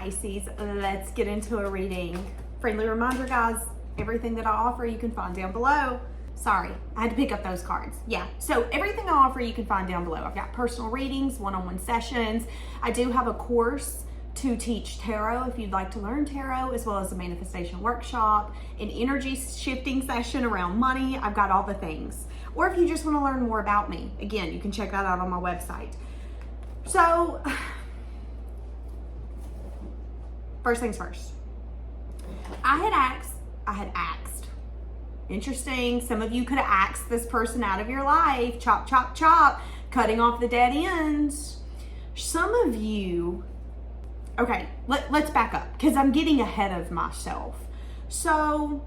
Pisces. Let's get into a reading. Friendly reminder, guys, everything that I offer you can find down below. Sorry, I had to pick up those cards. Yeah, so everything I offer you can find down below. I've got personal readings, one-on-one sessions. I do have a course to teach tarot if you'd like to learn tarot, as well as a manifestation workshop, an energy shifting session around money. I've got all the things. Or if you just want to learn more about me, again, you can check that out on my website. So, first things first. I had asked. Interesting. Some of you could have asked this person out of your life. Chop, chop, chop. Cutting off the dead ends. Some of you... Okay, let's back up because I'm getting ahead of myself. So,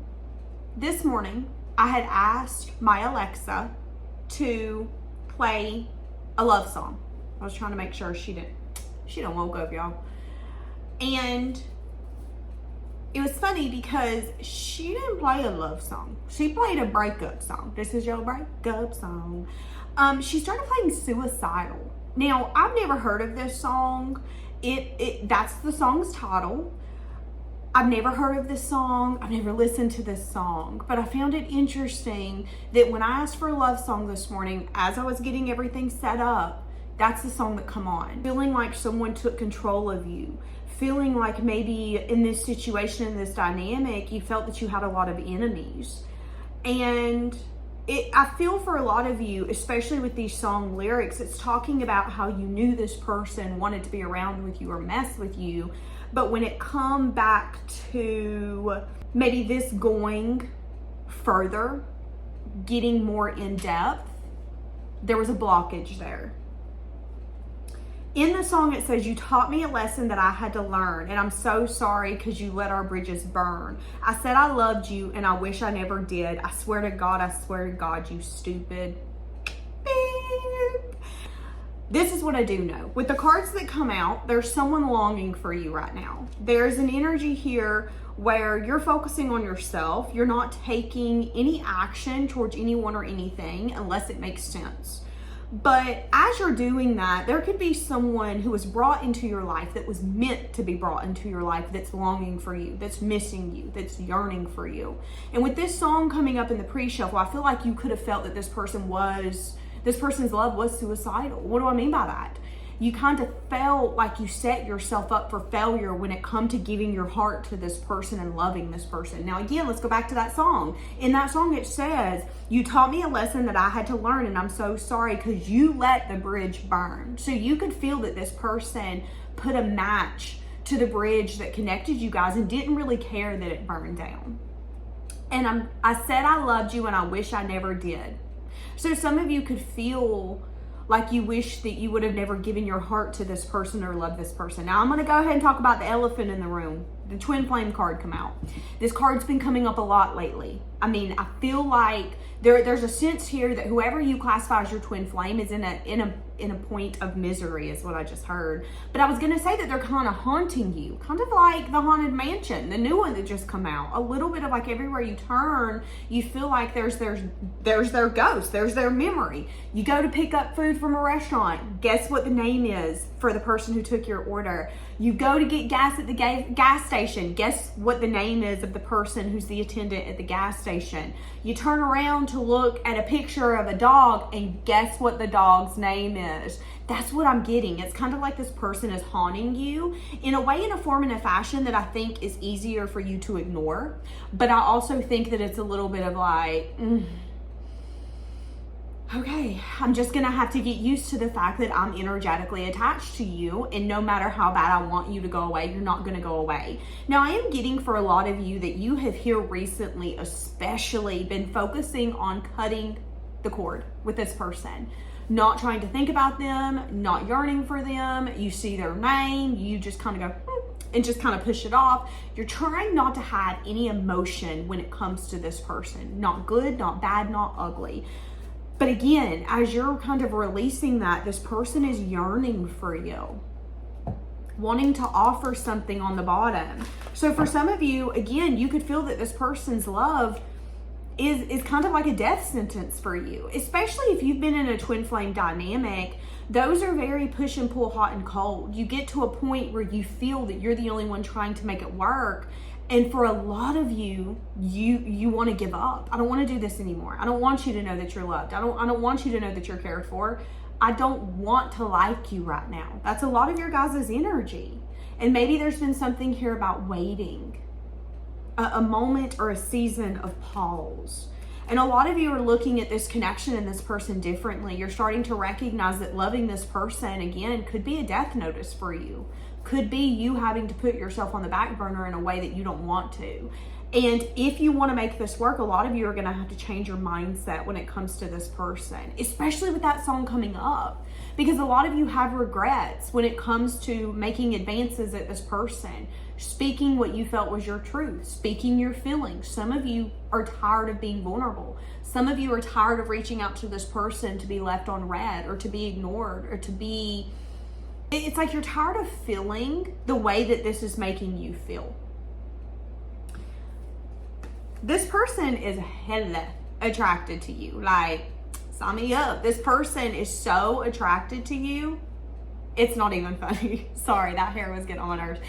this morning, I had asked my Alexa to play a love song. I was trying to make sure she didn't woke up, y'all. And it was funny because she didn't play a love song. She played a breakup song. This is your breakup song. She started playing Suicidal. Now, I've never heard of this song. That's the song's title. I've never heard of this song. I've never listened to this song, but I found it interesting that when I asked for a love song this morning, as I was getting everything set up, that's the song that come on. Feeling like someone took control of you. Feeling like maybe in this situation, in this dynamic, you felt that you had a lot of enemies. And I feel for a lot of you, especially with these song lyrics, it's talking about how you knew this person wanted to be around with you or mess with you. But when it come back to maybe this going further, getting more in depth, there was a blockage there. In the song, it says, you taught me a lesson that I had to learn, and I'm so sorry because you let our bridges burn. I said I loved you, and I wish I never did. I swear to God, you stupid. Beep. This is what I do know. With the cards that come out, there's someone longing for you right now. There's an energy here where you're focusing on yourself. You're not taking any action towards anyone or anything unless it makes sense. But as you're doing that, there could be someone who was brought into your life that was meant to be brought into your life that's longing for you, that's missing you, that's yearning for you. And with this song coming up in the pre-shuffle, I feel like you could have felt that this person's love was suicidal. What do I mean by that? You kind of felt like you set yourself up for failure when it come to giving your heart to this person and loving this person. Now again, let's go back to that song. In that song it says, you taught me a lesson that I had to learn, and I'm so sorry because you let the bridge burn. So you could feel that this person put a match to the bridge that connected you guys and didn't really care that it burned down. And I said I loved you and I wish I never did. So some of you could feel like you wish that you would have never given your heart to this person or loved this person. Now I'm going to go ahead and talk about the elephant in the room. The twin flame card come out. This card's been coming up a lot lately. I mean, I feel like there's a sense here that whoever you classify as your twin flame is in a point of misery, is what I just heard. But I was going to say that they're kind of haunting you, kind of like the Haunted Mansion, the new one that just come out. A little bit of like everywhere you turn, you feel like there's their ghost, there's their memory. You go to pick up food from a restaurant. Guess what the name is for the person who took your order? You go to get gas at the gas station. Guess what the name is of the person who's the attendant at the gas station? You turn around to look at a picture of a dog, and guess what the dog's name is? That's what I'm getting. It's kind of like this person is haunting you in a way, in a form, and a fashion that I think is easier for you to ignore. But I also think that it's a little bit of like, okay, I'm just gonna have to get used to the fact that I'm energetically attached to you, and no matter how bad I want you to go away, you're not gonna go away. Now, I am getting for a lot of you that you have here recently especially been focusing on cutting the cord with this person. Not trying to think about them, not yearning for them. You see their name, you just kind of go, and just kind of push it off. You're trying not to have any emotion when it comes to this person. Not good, not bad, not ugly. But again, as you're kind of releasing that, this person is yearning for you, wanting to offer something on the bottom. So for some of you, again, you could feel that this person's love is kind of like a death sentence for you, especially if you've been in a twin flame dynamic Those are very push and pull, hot and cold. You get to a point where you feel that you're the only one trying to make it work. And for a lot of you, you want to give up. I don't want to do this anymore. I don't want you to know that you're loved. I don't want you to know that you're cared for. I don't want to like you right now. That's a lot of your guys' energy. And maybe there's been something here about waiting, a moment or a season of pause. And a lot of you are looking at this connection and this person differently. You're starting to recognize that loving this person, again, could be a death notice for you. Could be you having to put yourself on the back burner in a way that you don't want to. And if you want to make this work, a lot of you are going to have to change your mindset when it comes to this person, especially with that song coming up. Because a lot of you have regrets when it comes to making advances at this person, speaking what you felt was your truth, speaking your feelings. Some of you are tired of being vulnerable. Some of you are tired of reaching out to this person to be left on red or to be ignored or to be... It's like you're tired of feeling the way that this is making you feel. This person is hella attracted to you. Like, sign me up. This person is so attracted to you. It's not even funny. Sorry, that hair was getting on my nerves.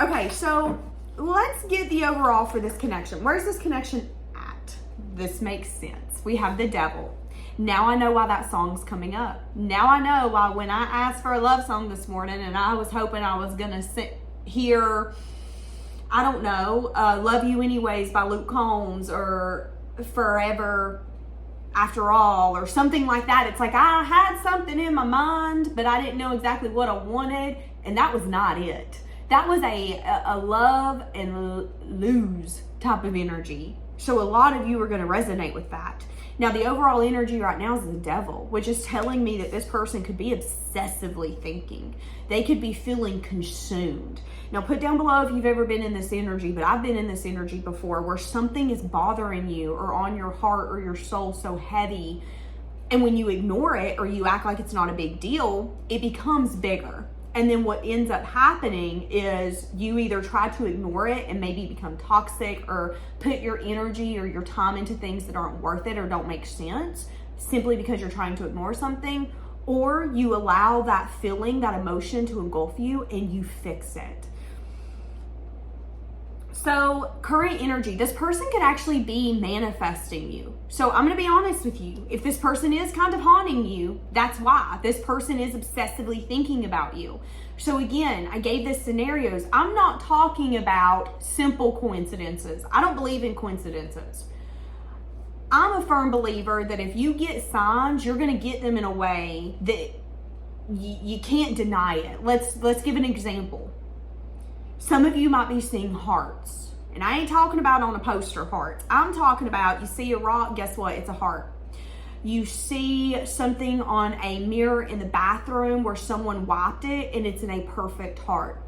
Okay, so let's get the overall for this connection. Where's this connection at? This makes sense. We have the devil. Now I know why that song's coming up. Now I know why when I asked for a love song this morning and I was hoping I was going to hear, I don't know, Love You Anyways by Luke Combs or Forever After All or something like that. It's like I had something in my mind, but I didn't know exactly what I wanted, and that was not it. That was a love and lose type of energy. So a lot of you are going to resonate with that. Now, the overall energy right now is the devil, which is telling me that this person could be obsessively thinking. They could be feeling consumed. Now, put down below if you've ever been in this energy, but I've been in this energy before where something is bothering you or on your heart or your soul so heavy. And when you ignore it or you act like it's not a big deal, it becomes bigger. And then what ends up happening is you either try to ignore it and maybe become toxic or put your energy or your time into things that aren't worth it or don't make sense simply because you're trying to ignore something, or you allow that feeling, that emotion to engulf you and you fix it. So current energy, this person could actually be manifesting you. So I'm going to be honest with you. If this person is kind of haunting you, that's why. This person is obsessively thinking about you. So again, I gave this scenarios. I'm not talking about simple coincidences. I don't believe in coincidences. I'm a firm believer that if you get signs, you're going to get them in a way that you can't deny it. Let's give an example. Some of you might be seeing hearts. And I ain't talking about on a poster hearts. I'm talking about you see a rock, guess what? It's a heart. You see something on a mirror in the bathroom where someone wiped it and it's in a perfect heart.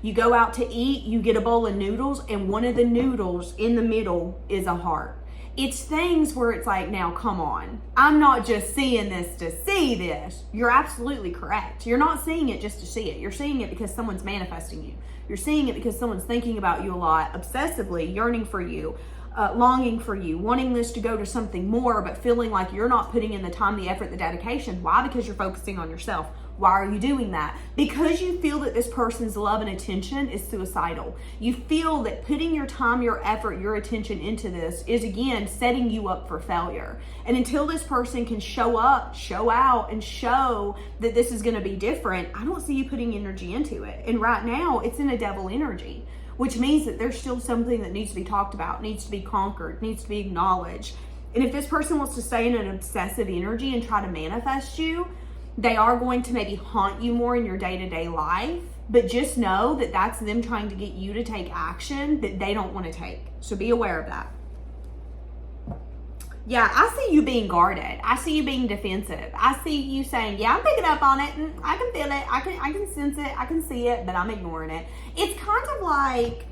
You go out to eat, you get a bowl of noodles and one of the noodles in the middle is a heart. It's things where it's like, now come on. I'm not just seeing this to see this. You're absolutely correct. You're not seeing it just to see it. You're seeing it because someone's manifesting you. You're seeing it because someone's thinking about you a lot, obsessively yearning for you, longing for you, wanting this to go to something more, but feeling like you're not putting in the time, the effort, the dedication. Why? Because you're focusing on yourself. Why are you doing that? Because you feel that this person's love and attention is suicidal. You feel that putting your time, your effort, your attention into this is, again, setting you up for failure. And until this person can show up, show out, and show that this is going to be different, I don't see you putting energy into it. And right now, it's in a devil energy, which means that there's still something that needs to be talked about, needs to be conquered, needs to be acknowledged. And if this person wants to stay in an obsessive energy and try to manifest you, they are going to maybe haunt you more in your day-to-day life, but just know that that's them trying to get you to take action that they don't want to take. So be aware of that. Yeah, I see you being guarded. I see you being defensive. I see you saying, yeah, I'm picking up on it. And I can feel it. I can sense it. I can see it, but I'm ignoring it. It's kind of like,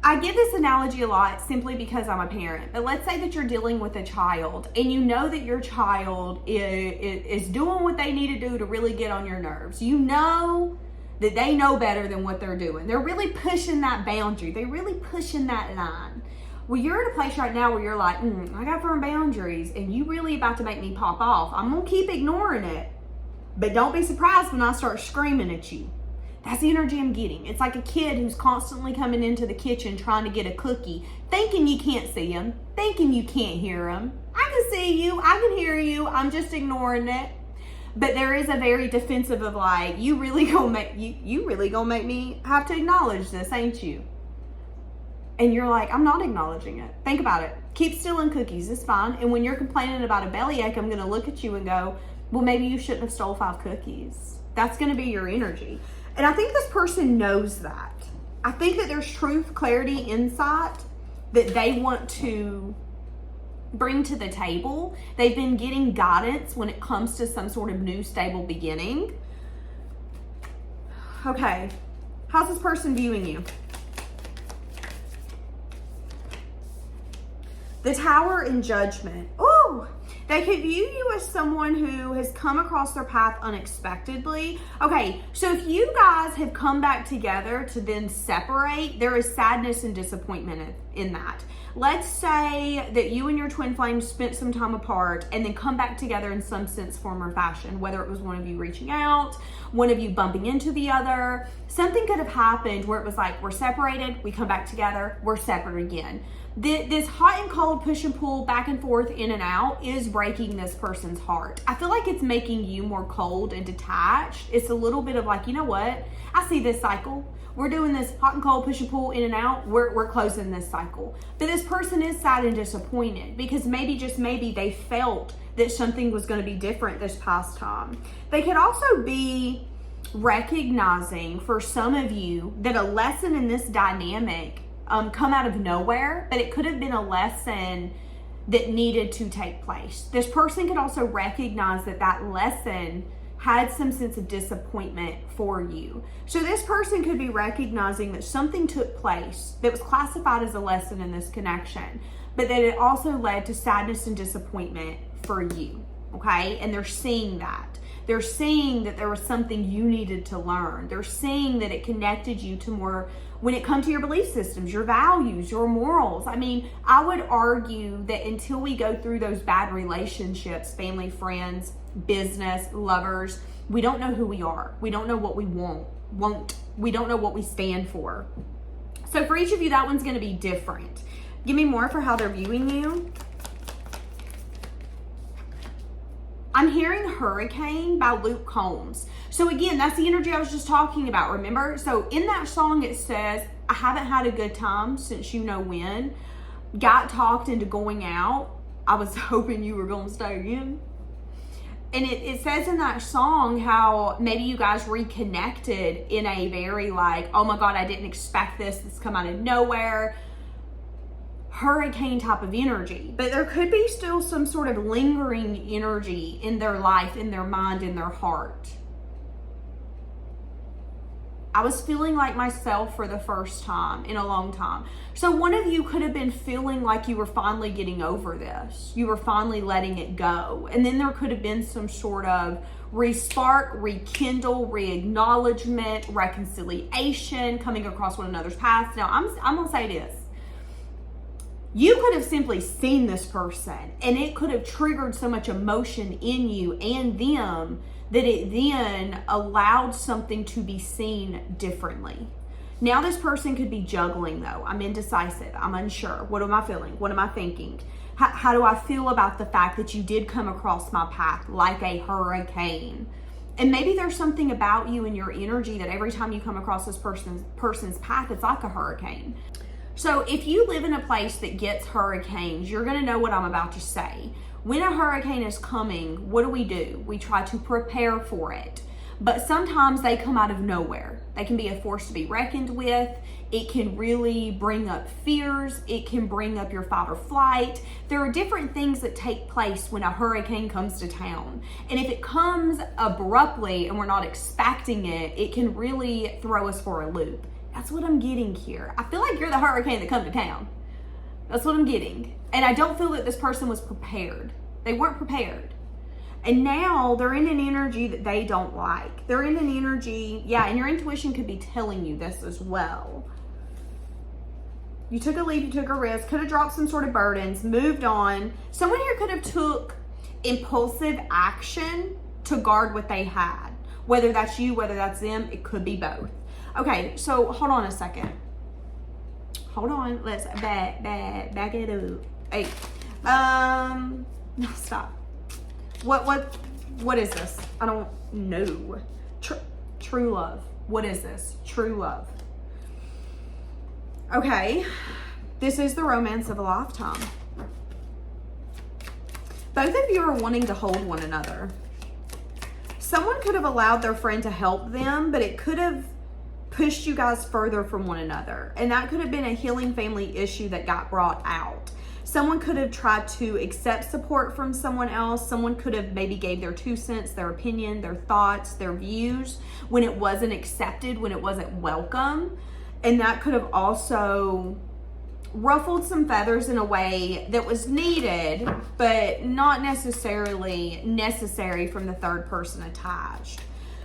I give this analogy a lot simply because I'm a parent, but let's say that you're dealing with a child and you know that your child is doing what they need to do to really get on your nerves. You know that they know better than what they're doing. They're really pushing that boundary. They're really pushing that line. Well, you're in a place right now where you're like, I got firm boundaries and you really about to make me pop off. I'm going to keep ignoring it. But don't be surprised when I start screaming at you. That's the energy I'm getting. It's like a kid who's constantly coming into the kitchen trying to get a cookie, thinking you can't see him, thinking you can't hear him. I can see you, I can hear you, I'm just ignoring it. But there is a very defensive of like, you really gonna make me have to acknowledge this, ain't you? And you're like, I'm not acknowledging it. Think about it. Keep stealing cookies, it's fine. And when you're complaining about a bellyache, I'm gonna look at you and go, well, maybe you shouldn't have stole 5 cookies. That's gonna be your energy. And I think this person knows that. I think that there's truth, clarity, insight that they want to bring to the table. They've been getting guidance when it comes to some sort of new stable beginning. Okay, how's this person viewing you? The Tower and Judgment. Oh, they could view you as someone who has come across their path unexpectedly. Okay, so if you guys have come back together to then separate, there is sadness and disappointment in that. Let's say that you and your twin flame spent some time apart and then come back together in some sense, form, or fashion, whether it was one of you reaching out, one of you bumping into the other. Something could have happened where it was like, we're separated, we come back together, we're separate again. This hot and cold push and pull back and forth in and out is breaking this person's heart. I feel like it's making you more cold and detached. It's a little bit of like, you know what? I see this cycle. We're doing this hot and cold push and pull in and out. We're closing this cycle. But this person is sad and disappointed because maybe, just maybe, they felt that something was going to be different this past time. They could also be recognizing for some of you that a lesson in this dynamic come out of nowhere, but it could have been a lesson that needed to take place. This person could also recognize that that lesson had some sense of disappointment for you. So this person could be recognizing that something took place that was classified as a lesson in this connection, but that it also led to sadness and disappointment for you, okay? And they're seeing that. They're seeing that there was something you needed to learn. They're seeing that it connected you to more when it comes to your belief systems, your values, your morals. I mean, I would argue that until we go through those bad relationships, family, friends, business, lovers, we don't know who we are. We don't know what we want. We don't know what we stand for. So for each of you, that one's going to be different. Give me more for how they're viewing you. I'm hearing Hurricane by Luke Combs. So again, that's the energy I was just talking about, remember? So in that song, it says, I haven't had a good time since you know when. Got talked into going out. I was hoping you were going to stay again. And it says in that song how maybe you guys reconnected in a very like, oh my God, I didn't expect this. This come out of nowhere. Hurricane type of energy. But there could be still some sort of lingering energy in their life, in their mind, in their heart. I was feeling like myself for the first time in a long time. So one of you could have been feeling like you were finally getting over this. You were finally letting it go. And then there could have been some sort of re-spark, rekindle, re-acknowledgement, reconciliation, coming across one another's paths. Now, I'm going to say this. You could have simply seen this person and it could have triggered so much emotion in you and them that it then allowed something to be seen differently. Now this person could be juggling though. I'm indecisive. I'm unsure. What am I feeling? What am I thinking? How do I feel about the fact that you did come across my path like a hurricane? And maybe there's something about you and your energy that every time you come across this person's path, it's like a hurricane. So if you live in a place that gets hurricanes, you're going to know what I'm about to say. When a hurricane is coming, what do? We try to prepare for it. But sometimes they come out of nowhere. They can be a force to be reckoned with. It can really bring up fears. It can bring up your fight or flight. There are different things that take place when a hurricane comes to town. And if it comes abruptly and we're not expecting it, it can really throw us for a loop. That's what I'm getting here. I feel like you're the hurricane that come to town. That's what I'm getting. And I don't feel that this person was prepared. They weren't prepared. And now they're in an energy that they don't like. They're in an energy, yeah, and your intuition could be telling you this as well. You took a leap, you took a risk, could have dropped some sort of burdens, moved on. Someone here could have took impulsive action to guard what they had. Whether that's you, whether that's them, it could be both. Okay, so hold on a second. Hold on, let's back it up. Hey, no, stop. What is this? I don't know. True love. What is this? True love. Okay, this is the romance of a lifetime. Both of you are wanting to hold one another. Someone could have allowed their friend to help them, but it could have pushed you guys further from one another. And that could have been a healing family issue that got brought out. Someone could have tried to accept support from someone else. Someone could have maybe gave their 2 cents, their opinion, their thoughts, their views when it wasn't accepted, when it wasn't welcome. And that could have also ruffled some feathers in a way that was needed, but not necessarily necessary from the third person attached.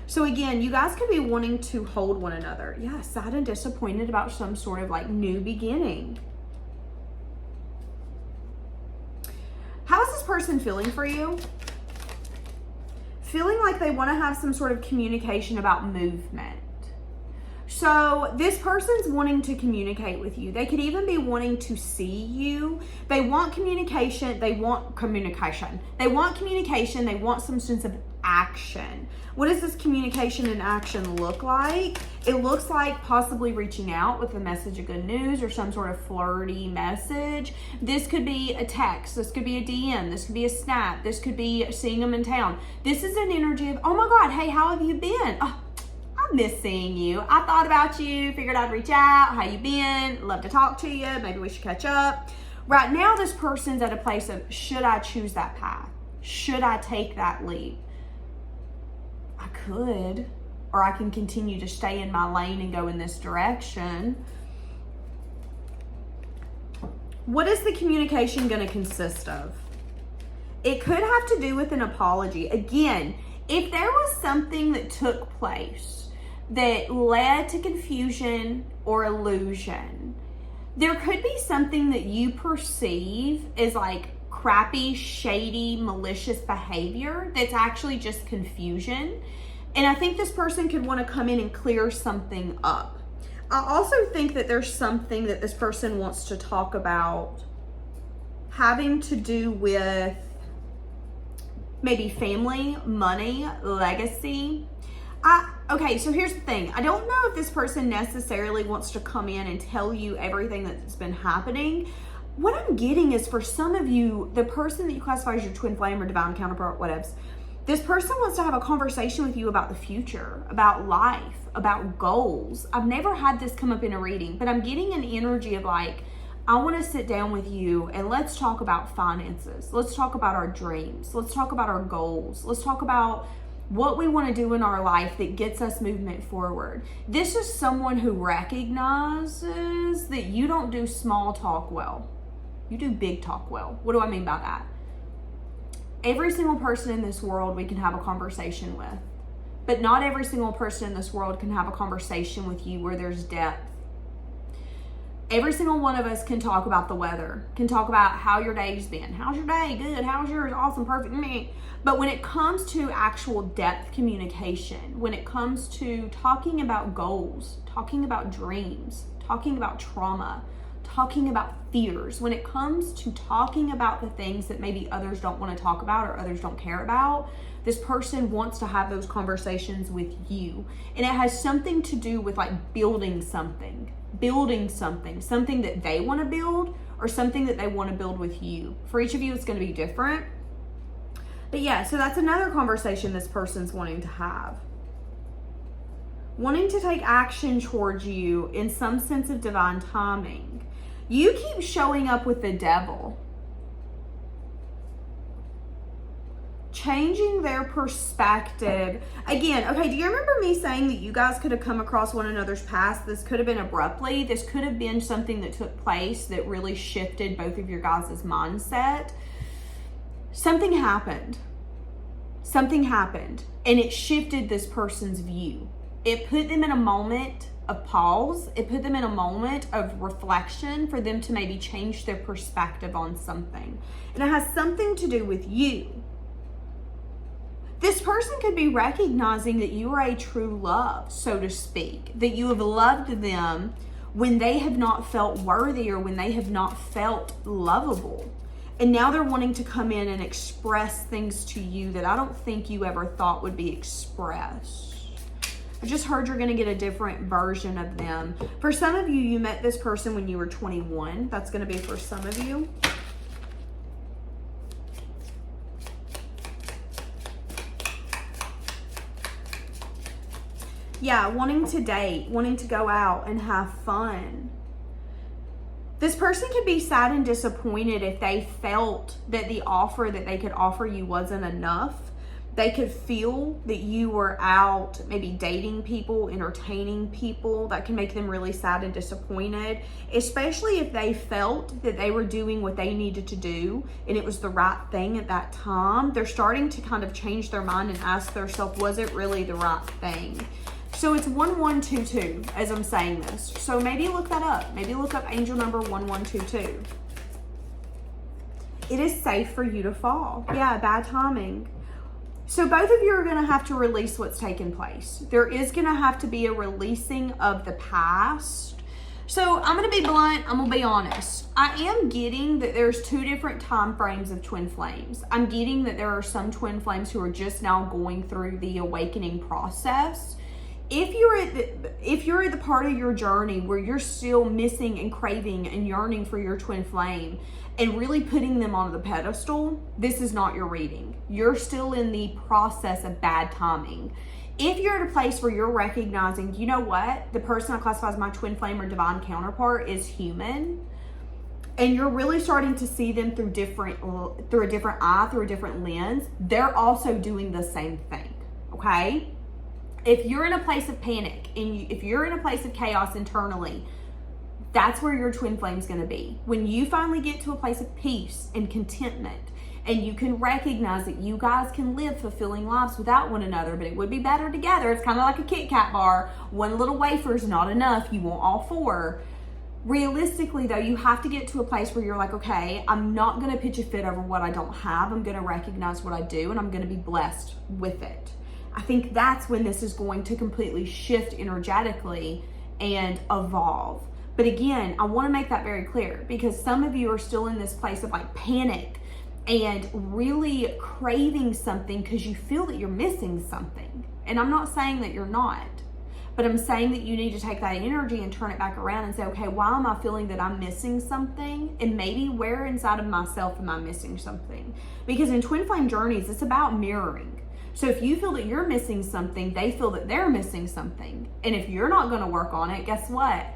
So again, you guys could be wanting to hold one another. Yeah, sad and disappointed about some sort of like new beginning. How is this person feeling for you? Feeling like they want to have some sort of communication about movement. So this person's wanting to communicate with you. They could even be wanting to see you. They want communication. They want communication. They want communication. They want some sense of action. What does this communication and action look like? It looks like possibly reaching out with a message of good news or some sort of flirty message. This could be a text. This could be a DM. This could be a snap. This could be seeing them in town. This is an energy of, oh my God, hey, how have you been? Oh, I miss seeing you. I thought about you, figured I'd reach out. How you been? Love to talk to you. Maybe we should catch up. Right now, this person's at a place of, should I choose that path? Should I take that leap? I could, or I can continue to stay in my lane and go in this direction. What is the communication going to consist of? It could have to do with an apology. Again, if there was something that took place that led to confusion or illusion, there could be something that you perceive as like crappy, shady, malicious behavior that's actually just confusion. And I think this person could want to come in and clear something up. I also think that there's something that this person wants to talk about having to do with maybe family, money, legacy. Okay, so here's the thing. I don't know if this person necessarily wants to come in and tell you everything that's been happening. What I'm getting is, for some of you, the person that you classify as your twin flame or divine counterpart, whatever, this person wants to have a conversation with you about the future, about life, about goals. I've never had this come up in a reading, but I'm getting an energy of like, I want to sit down with you and let's talk about finances. Let's talk about our dreams. Let's talk about our goals. Let's talk about what we want to do in our life that gets us movement forward. This is someone who recognizes that you don't do small talk well. You do big talk well. What do I mean by that? Every single person in this world we can have a conversation with, but not every single person in this world can have a conversation with you where there's depth. Every single one of us can talk about the weather, can talk about how your day's been. How's your day? Good. How's yours? Awesome. Perfect. Me. But when it comes to actual depth communication, when it comes to talking about goals, talking about dreams, talking about trauma, talking about fears, when it comes to talking about the things that maybe others don't want to talk about or others don't care about, this person wants to have those conversations with you. And it has something to do with like building something that they want to build or something that they want to build with you. For each of you, it's going to be different. But yeah, so that's another conversation this person's wanting to have. Wanting to take action towards you in some sense of divine timing. You keep showing up with the devil. Changing their perspective. Again, okay, do you remember me saying that you guys could have come across one another's past? This could have been abruptly. This could have been something that took place that really shifted both of your guys' mindset. Something happened. And it shifted this person's view. It put them in a moment of pause. It put them in a moment of reflection for them to maybe change their perspective on something. And it has something to do with you. This person could be recognizing that you are a true love, so to speak, that you have loved them when they have not felt worthy or when they have not felt lovable. And now they're wanting to come in and express things to you that I don't think you ever thought would be expressed. I just heard you're going to get a different version of them. For some of you, you met this person when you were 21. That's going to be for some of you. Yeah, wanting to date, wanting to go out and have fun. This person could be sad and disappointed if they felt that the offer that they could offer you wasn't enough. They could feel that you were out maybe dating people, entertaining people. That can make them really sad and disappointed, especially if they felt that they were doing what they needed to do and it was the right thing at that time. They're starting to kind of change their mind and ask themselves, was it really the right thing? So it's 1122 as I'm saying this. So maybe look that up. Maybe look up angel number 1122. It is safe for you to fall. Yeah, bad timing. So both of you are going to have to release what's taken place. There is going to have to be a releasing of the past. So I'm going to be blunt. I'm going to be honest. I am getting that there's two different time frames of twin flames. I'm getting that there are some twin flames who are just now going through the awakening process. If you're at the part of your journey where you're still missing and craving and yearning for your twin flame and really putting them on the pedestal, this is not your reading. You're still in the process of bad timing. If you're at a place where you're recognizing, you know what, the person I classify as my twin flame or divine counterpart is human, and you're really starting to see them through a different eye, through a different lens, they're also doing the same thing, okay? If you're in a place of panic and if you're in a place of chaos internally, that's where your twin flame's going to be. When you finally get to a place of peace and contentment and you can recognize that you guys can live fulfilling lives without one another, but it would be better together. It's kind of like a Kit Kat bar. One little wafer is not enough. You want all four. Realistically, though, you have to get to a place where you're like, okay, I'm not going to pitch a fit over what I don't have. I'm going to recognize what I do and I'm going to be blessed with it. I think that's when this is going to completely shift energetically and evolve. But again, I want to make that very clear because some of you are still in this place of like panic and really craving something because you feel that you're missing something. And I'm not saying that you're not, but I'm saying that you need to take that energy and turn it back around and say, okay, why am I feeling that I'm missing something? And maybe where inside of myself am I missing something? Because in twin flame journeys, it's about mirroring. So if you feel that you're missing something, they feel that they're missing something. And if you're not going to work on it, guess what?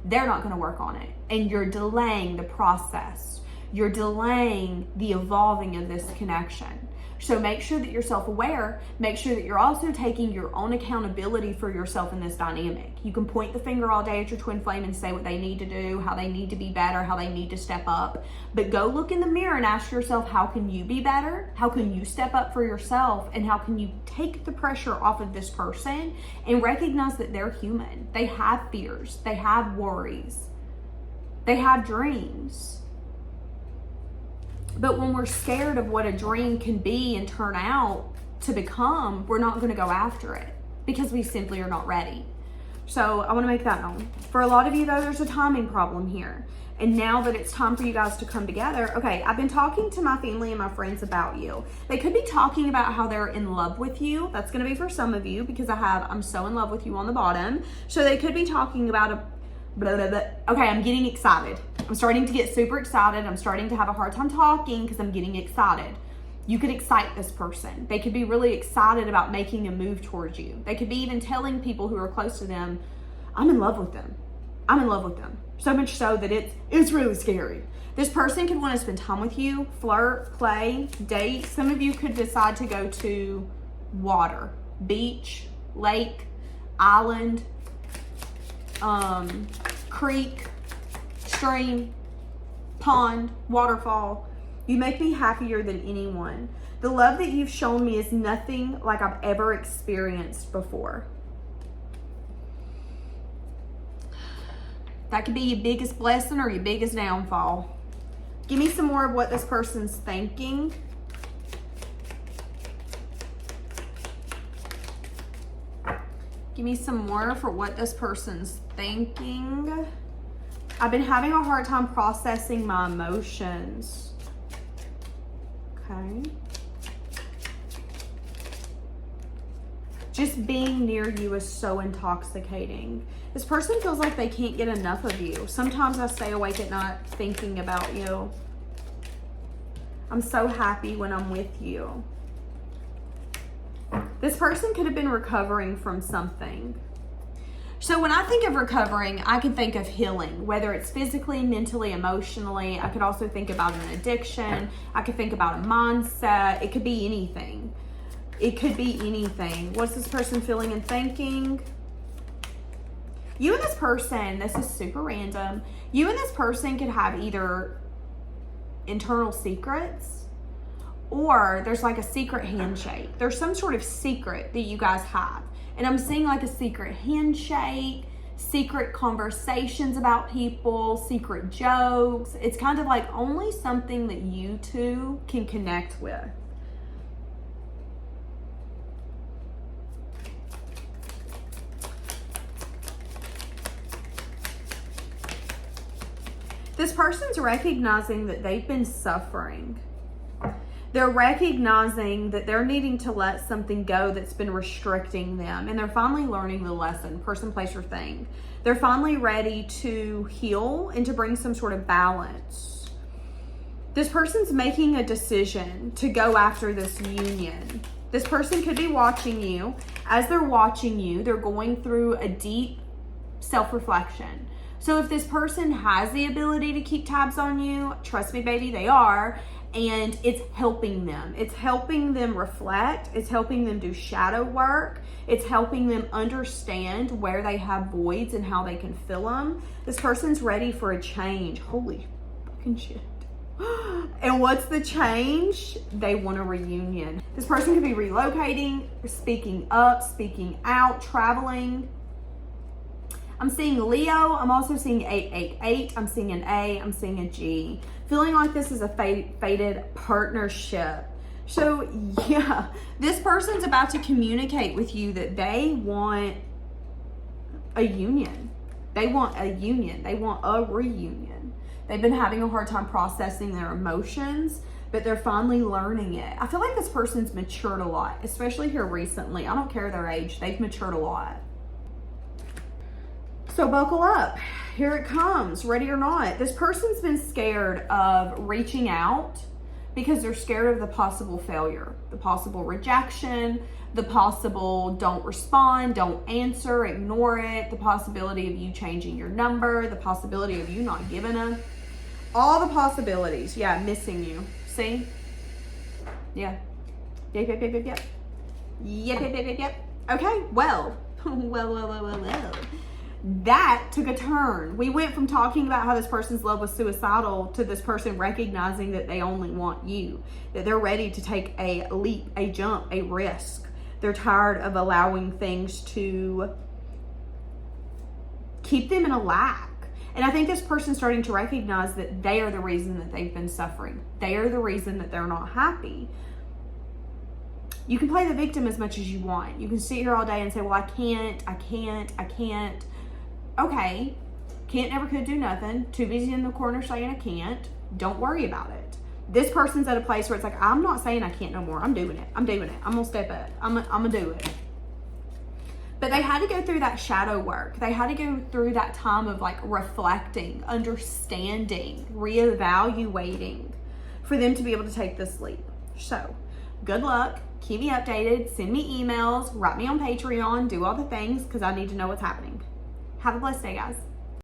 They're not going to work on it. And you're delaying the process. You're delaying the evolving of this connection. So make sure that you're self-aware. Make sure that you're also taking your own accountability for yourself in this dynamic. You can point the finger all day at your twin flame and say what they need to do, how they need to be better, how they need to step up. But go look in the mirror and ask yourself, how can you be better? How can you step up for yourself? And how can you take the pressure off of this person and recognize that they're human? They have fears. They have worries. They have dreams. But when we're scared of what a dream can be and turn out to become, we're not going to go after it because we simply are not ready. So I want to make that known. For a lot of you, though, there's a timing problem here. And now that it's time for you guys to come together, okay, I've been talking to my family and my friends about you. They could be talking about how they're in love with you. That's going to be for some of you because I'm so in love with you on the bottom. So they could be talking about okay, I'm getting excited. I'm starting to get super excited. I'm starting to have a hard time talking because I'm getting excited. You could excite this person. They could be really excited about making a move towards you. They could be even telling people who are close to them, I'm in love with them. I'm in love with them. So much so that it's really scary. This person could want to spend time with you, flirt, play, date. Some of you could decide to go to water, beach, lake, island, creek, stream, pond, waterfall. You make me happier than anyone. The love that you've shown me is nothing like I've ever experienced before. That could be your biggest blessing or your biggest downfall. Give me some more of what this person's thinking. Give me some more for what this person's thinking. I've been having a hard time processing my emotions. Okay. Just being near you is so intoxicating. This person feels like they can't get enough of you. Sometimes I stay awake at night thinking about you. I'm so happy when I'm with you. This person could have been recovering from something. So when I think of recovering, I can think of healing, whether it's physically, mentally, emotionally. I could also think about an addiction. I could think about a mindset. It could be anything. It could be anything. What's this person feeling and thinking? You and this person, this is super random. You and this person could have either internal secrets or there's like a secret handshake. There's some sort of secret that you guys have. And I'm seeing like a secret handshake, secret conversations about people, secret jokes. It's kind of like only something that you two can connect with. This person's recognizing that they've been suffering. They're recognizing that they're needing to let something go that's been restricting them. And they're finally learning the lesson, person, place, or thing. They're finally ready to heal and to bring some sort of balance. This person's making a decision to go after this union. This person could be watching you. As they're watching you, they're going through a deep self-reflection. So if this person has the ability to keep tabs on you, trust me, baby, they are. And it's helping them. It's helping them reflect. It's helping them do shadow work. It's helping them understand where they have voids and how they can fill them. This person's ready for a change. Holy fucking shit. And what's the change? They want a reunion. This person could be relocating, speaking up, speaking out, traveling. I'm seeing Leo. I'm also seeing 888. I'm seeing an A. I'm seeing a G. Feeling like this is a fated partnership. So yeah, this person's about to communicate with you that they want a union. They want a union. They want a reunion. They've been having a hard time processing their emotions, but they're finally learning it. I feel like this person's matured a lot, especially here recently. I don't care their age. They've matured a lot. So buckle up. Here it comes, ready or not. This person's been scared of reaching out because they're scared of the possible failure, the possible rejection, the possible don't respond, don't answer, ignore it, the possibility of you changing your number, the possibility of you not giving them. All the possibilities. Yeah, missing you. See? Yeah. Yep. Okay, well. Well. That took a turn. We went from talking about how this person's love was suicidal to this person recognizing that they only want you, that they're ready to take a leap, a jump, a risk. They're tired of allowing things to keep them in a lack. And I think this person's starting to recognize that they are the reason that they've been suffering. They are the reason that they're not happy. You can play the victim as much as you want. You can sit here all day and say, well, I can't. Okay, can't, never, could, do nothing. Too busy in the corner saying I can't. Don't worry about it. This person's at a place where it's like, I'm not saying I can't no more. I'm doing it. I'm going to step up. I'm going to do it. But they had to go through that shadow work. They had to go through that time of like reflecting, understanding, reevaluating for them to be able to take this leap. So good luck. Keep me updated. Send me emails. Write me on Patreon. Do all the things because I need to know what's happening. Have a blessed day, guys.